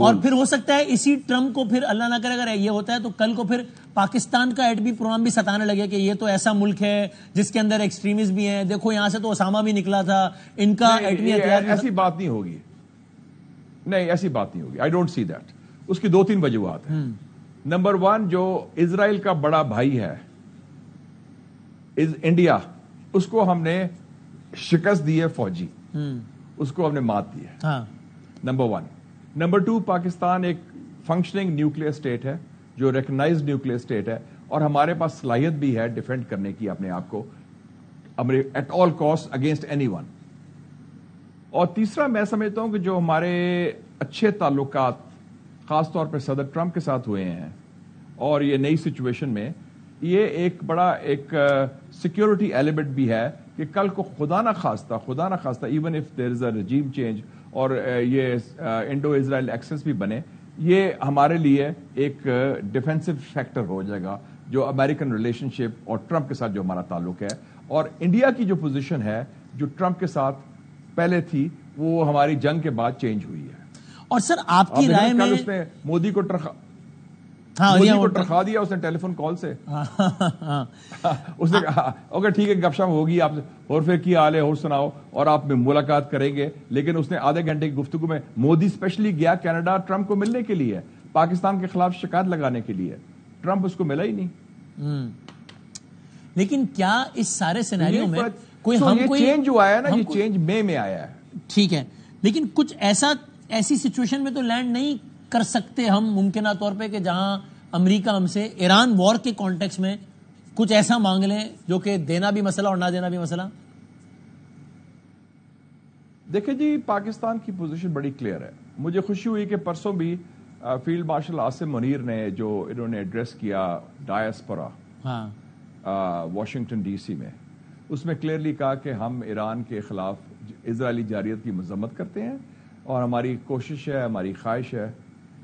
اور پھر ہو سکتا ہے اسی ٹرمپ کو پھر اللہ نہ کرے اگر یہ ہوتا ہے تو کل کو پھر پاکستان کا ایٹمی پروگرام بھی ستانے لگے کہ یہ تو ایسا ملک ہے جس کے اندر ایکسٹریمسٹ بھی ہیں، دیکھو یہاں سے تو اسامہ بھی نکلا تھا، ان کا ایٹمی ہتھیار۔ ایسی بات نہیں ہوگی، نہیں ایسی بات نہیں ہوگی، آئی ڈونٹ سی دیٹ۔ اس کی دو تین وجوہات ہیں۔ نمبر ون، جو اسرائیل کا بڑا بھائی ہے انڈیا، اس کو ہم نے شکست دی ہے فوجی، اس کو ہم نے مات دی ہے، number one. Number two, Pakistan ایک فنکشننگ نیوکلیئر اسٹیٹ ہے جو ریکگنائزڈ نیوکلیئر اسٹیٹ ہے، اور ہمارے پاس صلاحیت بھی ہے ڈیفینڈ کرنے کی اپنے آپ کو at all cost against anyone. اور تیسرا، میں سمجھتا ہوں کہ جو ہمارے اچھے تعلقات خاص طور پہ صدر ٹرمپ کے ساتھ ہوئے ہیں اور یہ نئی سچویشن میں، یہ ایک بڑا ایک سیکیورٹی ایلیمنٹ بھی ہے کہ کل کو خدا نہ خواستہ even if there is a regime change اور یہ انڈو اسرائیل ایکسس بھی بنے، یہ ہمارے لیے ایک ڈیفینسو فیکٹر ہو جائے گا جو امریکن ریلیشن شپ اور ٹرمپ کے ساتھ جو ہمارا تعلق ہے۔ اور انڈیا کی جو پوزیشن ہے جو ٹرمپ کے ساتھ پہلے تھی وہ ہماری جنگ کے بعد چینج ہوئی ہے۔ اور سر آپ کی رائے میں اس نے مودی کو ٹرخا دیا، اس نے ٹیلی فون کال سے اس نے کہا اوکے ٹھیک ہے گپ شپ ہوگی، آپ اور پھر کی حال ہے اور سناؤ، اور آپ ملاقات کریں گے۔ لیکن اس نے آدھے گھنٹے کی گفتگو میں مودی اسپیشلی گیا کینیڈا ٹرمپ کو ملنے کے لیے، پاکستان کے خلاف شکایت لگانے کے لیے، ٹرمپ اس کو ملا ہی نہیں۔ لیکن کیا اس سارے سینیریو میں کوئی چینج ہوا ہے نا، یہ چینج مئی میں آیا ہے، ٹھیک ہے، لیکن کچھ ایسی سچویشن میں تو لینڈ نہیں کر سکتے ہم ممکنہ طور پہ کہ جہاں امریکہ ہم سے ایران وار کے کانٹیکس میں کچھ ایسا مانگ لیں جو کہ دینا بھی مسئلہ اور نہ دینا بھی مسئلہ؟ دیکھیں جی، پاکستان کی پوزیشن بڑی کلیئر ہے۔ مجھے خوشی ہوئی کہ پرسوں بھی فیلڈ مارشل عاصم منیر نے جو انہوں نے ایڈریس کیا ڈائسپورا واشنگٹن ڈی سی میں، اس میں کلیئرلی کہا کہ ہم ایران کے خلاف اسرائیلی جارحیت کی مذمت کرتے ہیں، اور ہماری کوشش ہے، ہماری خواہش ہے،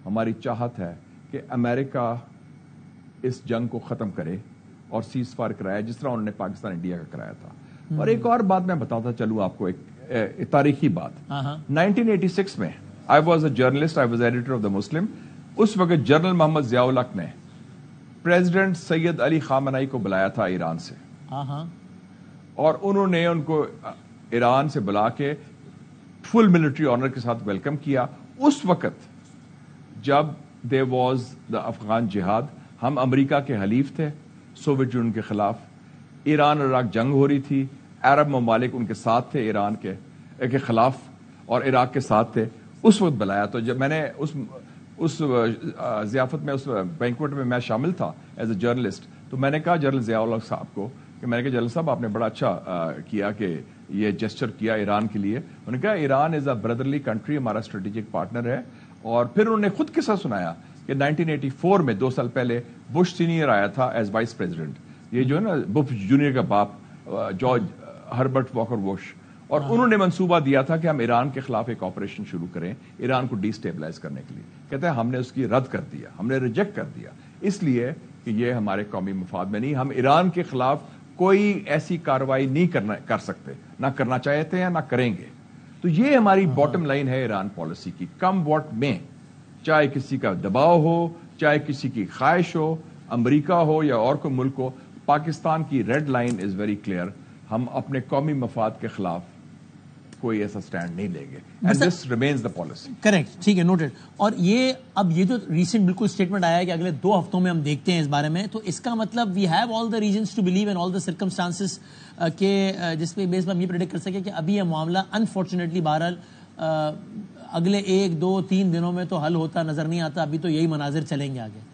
ہماری چاہت ہے کہ امریکہ اس جنگ کو ختم کرے اور سیز فائر کرائے جس طرح انہوں نے پاکستان انڈیا کا کرایا تھا۔ اور ایک اور بات میں بتاتا چلوں آپ کو، ایک تاریخی بات۔ 1986 میں I was a journalist, I was editor of the Muslim. اس وقت جنرل محمد ضیاء الحق نے پریزیڈنٹ سید علی خامنئی کو بلایا تھا ایران سے، اور انہوں نے ان کو ایران سے بلا کے فل ملٹری آنر کے ساتھ ویلکم کیا۔ اس وقت جب there was the افغان جہاد، ہم امریکہ کے حلیف تھے سوویت یونین کے خلاف، ایران اور عراق جنگ ہو رہی تھی، عرب ممالک ان کے ساتھ تھے ایران کے خلاف اور عراق کے ساتھ تھے، اس وقت بلایا۔ تو جب میں نے اس ضیافت میں، اس بینکوٹ میں میں شامل تھا ایز اے جرنلسٹ، تو میں نے کہا جنرل ضیاء الحق صاحب کو کہ میں نے کہا جنرل صاحب آپ نے بڑا اچھا کیا کہ یہ جسچر کیا ایران کے لیے۔ انہوں نے کہا ایران از اے بردرلی کنٹری، ہمارا اسٹریٹجک پارٹنر ہے۔ اور پھر انہوں نے خود قصہ سنایا کہ 1984 میں 2 سال پہلے بش سینئر آیا تھا ایز وائس پریزیڈنٹ، یہ جو ہے نا بش جونیئر کا باپ جارج ہربرٹ واکر بش، اور انہوں نے منصوبہ دیا تھا کہ ہم ایران کے خلاف ایک آپریشن شروع کریں ایران کو ڈی اسٹیبلائز کرنے کے لیے۔ کہتے ہیں ہم نے اس کی رد کر دیا، ہم نے ریجیکٹ کر دیا، اس لیے کہ یہ ہمارے قومی مفاد میں نہیں، ہم ایران کے خلاف کوئی ایسی کارروائی نہیں کر سکتے، نہ کرنا چاہتے ہیں نہ کریں گے۔ تو یہ ہماری باٹم لائن ہے ایران پالیسی کی، کم واٹ میں، چاہے کسی کا دباؤ ہو، چاہے کسی کی خواہش ہو، امریکہ ہو یا اور کوئی ملک ہو، پاکستان کی red line is very clear, ہم اپنے قومی مفاد کے خلاف کوئی ایسا سٹینڈ نہیں لیں گے، and this remains the policy. Correct, ٹھیک ہے، نوٹڈ۔ اور یہ اب یہ جو ریسنٹ بالکل اسٹیٹمنٹ آیا ہے کہ اگلے 2 ہفتوں میں ہم دیکھتے ہیں اس بارے میں، تو اس کا مطلب we have all the reasons to believe in all the circumstances کہ جس پہ بیس پر ہم یہ پریڈکٹ کر سکیں کہ ابھی یہ معاملہ انفارچونیٹلی بہرحال اگلے 1 2 3 دنوں میں تو حل ہوتا نظر نہیں آتا، ابھی تو یہی مناظر چلیں گے آگے۔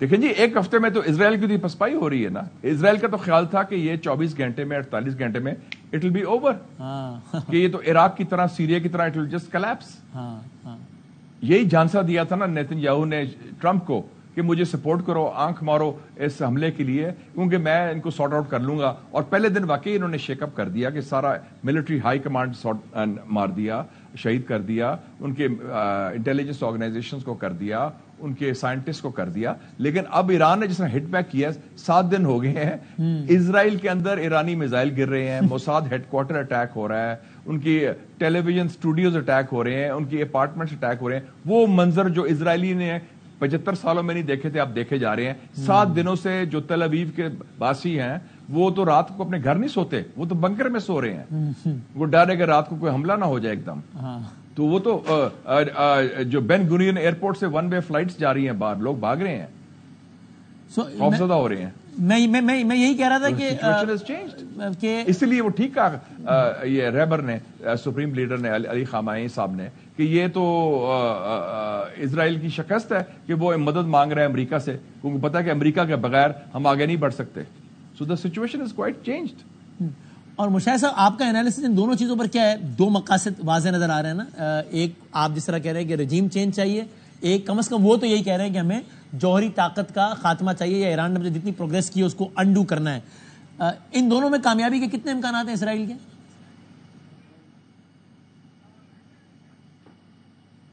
دیکھیں جی، 1 ہفتے میں تو اسرائیل کی پسپائی ہو رہی ہے نا۔ اسرائیل کا تو خیال تھا کہ یہ 24 گھنٹے میں 48 گھنٹے میں اٹ ول بی اوور، کہ یہ تو عراق کی طرح سیریا کی طرح اٹ ول جسٹ کلیپس۔ یہی جھانسا دیا تھا نا نیتن یاہو نے ٹرمپ کو کہ مجھے سپورٹ کرو، آنکھ مارو اس حملے کے لیے، کیونکہ میں ان کو سارٹ آؤٹ کر لوں گا۔ اور پہلے دن واقعی انہوں نے شیک اپ کر دیا کہ سارا ملٹری ہائی کمانڈ مار دیا، شہید کر دیا، ان کے انٹیلیجنس آرگنائزیشنز کو کر دیا، ان کے سائنٹسٹ کو کر دیا۔ لیکن اب ایران نے جس طرح ہٹ بیک کیا، 7 دن ہو گئے ہیں، اسرائیل کے اندر ایرانی میزائل گر رہے ہیں، موساد ہیڈ کوارٹر اٹیک ہو رہا ہے، ان کی ٹیلی ویژن اسٹوڈیوز اٹیک ہو رہے ہیں, ان کی اپارٹمنٹس اٹیک ہو رہے ہیں. وہ منظر جو اسرائیلی نے 75 سالوں میں نہیں دیکھے تھے, آپ دیکھے جا رہے ہیں. 7 دنوں سے جو تل ابیب کے باسی ہیں وہ تو رات کو اپنے گھر نہیں سوتے, وہ تو بنکر میں سو رہے ہیں. وہ ڈر ہے کہ رات کو کوئی حملہ نہ ہو جائے ایک دم. تو وہ تو جو بین گورین ایئرپورٹ سے 1 وے فلائٹس جا رہی ہیں باہر, لوگ بھاگ رہے ہیں, خوفزدہ ہو رہے ہیں. میں یہی کہہ رہا تھا کہ اس لیے وہ ٹھیک کہا یہ ریبر نے, سپریم لیڈر نے, علی خامنئی صاحب نے, کہ یہ تو اسرائیل کی شکست ہے کہ وہ مدد مانگ رہے ہیں امریکہ سے, کیونکہ پتا ہے کہ امریکہ کے بغیر ہم آگے نہیں بڑھ سکتے. So the situation is quite changed. اور مشاہد صاحب, آپ کا انالیسس ان دونوں چیزوں پر کیا ہے؟ 2 مقاصد واضح نظر آ رہے ہیں نا. ایک آپ جس طرح کہہ رہے ہیں کہ رجیم چینج چاہیے, ایک کم از کم وہ تو یہی کہہ رہے ہیں کہ ہمیں جوہری طاقت کا خاتمہ چاہیے, یا ایران نے جتنی پروگریس کی ہے اس کو انڈو کرنا ہے. ان دونوں میں کامیابی کے کتنے امکانات ہیں اسرائیل کے؟